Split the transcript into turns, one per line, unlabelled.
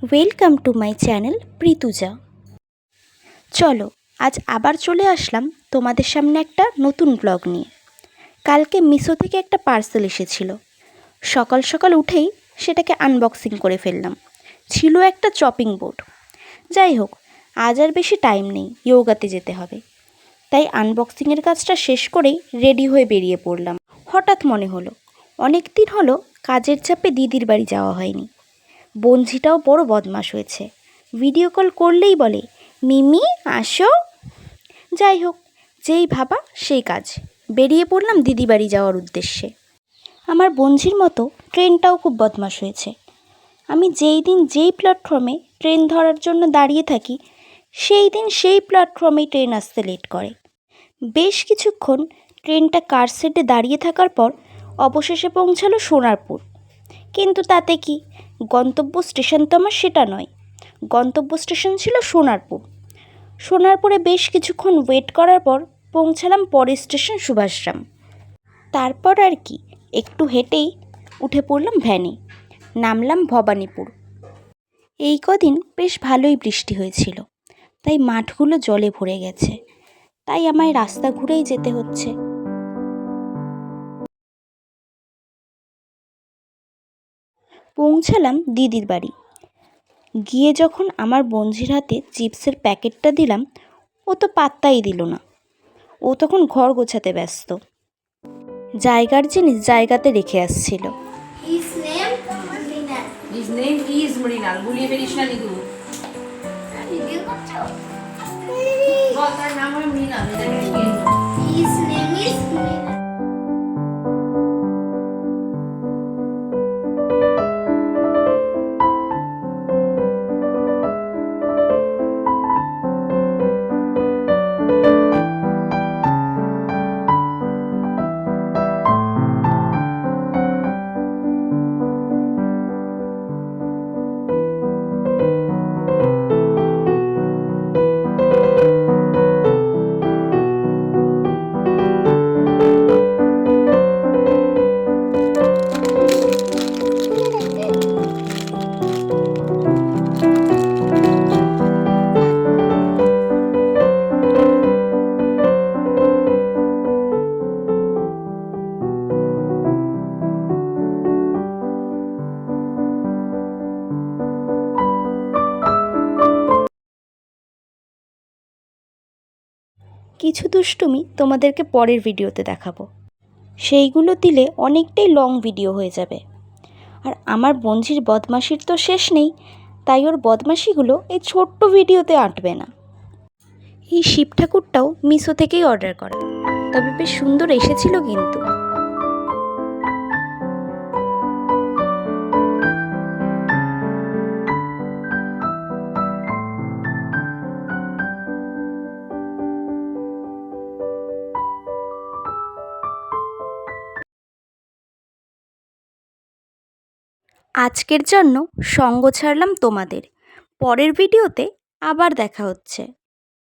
Welcome to my channel Prituja. চলো আজ আবার চলে আসলাম তোমাদের সামনে একটা নতুন ব্লগ নিয়ে। কালকে মিশো থেকে একটা পার্সেল এসেছিল। সকাল সকাল উঠেই সেটাকে আনবক্সিং করে ফেললাম। ছিল একটা চপিং বোর্ড। যাই হোক, আজ আর বেশি টাইম নেই, ইয়োগাতে যেতে হবে। তাই আনবক্সিংয়ের কাজটা শেষ করেই রেডি হয়ে বেরিয়ে পড়লাম। হঠাৎ মনে হলো অনেক দিন হলো কাজের চাপে দিদির বাড়ি যাওয়া হয়নি। বঞ্ঝিটাও বড় বদমাশ হয়েছে, ভিডিও কল করলেই বলে মিমি আসো। যাই হোক, যেই ভাবা সেই কাজ, বেরিয়ে পড়লাম দিদি বাড়ি যাওয়ার উদ্দেশ্যে। আমার বঞ্ঝির মতো ট্রেনটাও খুব বদমাশ হয়েছে। আমি যেই দিন যেই প্ল্যাটফর্মে ট্রেন ধরার জন্য দাঁড়িয়ে থাকি, সেই দিন সেই প্ল্যাটফর্মেই ট্রেন আসতে লেট করে। বেশ কিছুক্ষণ ট্রেনটা কারশেডে দাঁড়িয়ে থাকার পর অবশেষে পৌঁছালো সোনারপুর। কিন্তু তাতে কি, গন্তব্য স্টেশন তো আমার সেটা নয়। গন্তব্য স্টেশন ছিল সোনারপুর। সোনারপুরে বেশ কিছুক্ষণ ওয়েট করার পর পৌঁছালাম পরের স্টেশন সুভাষগ্রাম। তারপর আর কি, একটু হেঁটেই উঠে পড়লাম ভ্যানে, নামলাম ভবানীপুর। এই কদিন বেশ ভালোই বৃষ্টি হয়েছিল, তাই মাঠগুলো জলে ভরে গেছে। তাই আমায় রাস্তা ঘুরেই যেতে হচ্ছে। পৌঁছালাম দিদির বাড়ি। গিয়ে যখন আমার বঞ্ঝির হাতে চিপসের প্যাকেটটা দিলাম, ও তো পাত্তাই দিল না। ও তখন ঘর গোছাতে ব্যস্ত, জায়গার জিনিস জায়গাতে রেখে আসছিল। কিছু দুষ্টুমি তোমাদেরকে পরের ভিডিওতে দেখাবো। সেইগুলো দিলে অনেকটাই লং ভিডিও হয়ে যাবে। আর আমার বঞ্ঝির বদমাশির তো শেষ নেই, তাই ওর বদমাশিগুলো এই ছোট্ট ভিডিওতে আঁটবে না। এই শিব ঠাকুরটাও মিশো থেকেই অর্ডার করা, তবে বেশ সুন্দর এসেছিল কিন্তু। আজকের জন্য সঙ্গ ছাড়লাম তোমাদের। পরের ভিডিওতে আবার দেখা হচ্ছে।